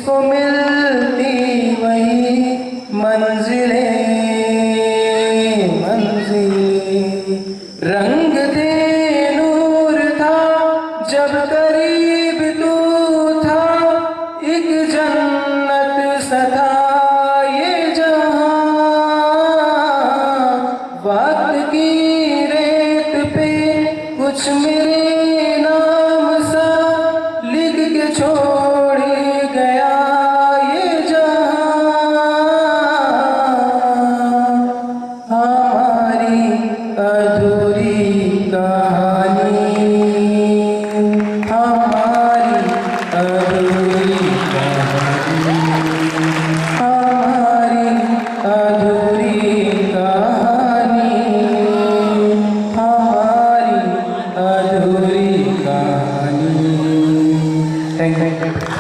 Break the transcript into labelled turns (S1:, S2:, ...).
S1: जिसको मिलती वही मंजिलें रंग दे नूर था जब करीब तू था, एक जन्नत सा था ये जहां। वक्त की रेत पे कुछ मेरे नाम सा लिख के छोड़ गया ये जहां। हमारी अधूरी कहानी, हमारी अधूरी कहानी, हमारी अधूरी कहानी, हमारी अधूरी कहानी। Thank you.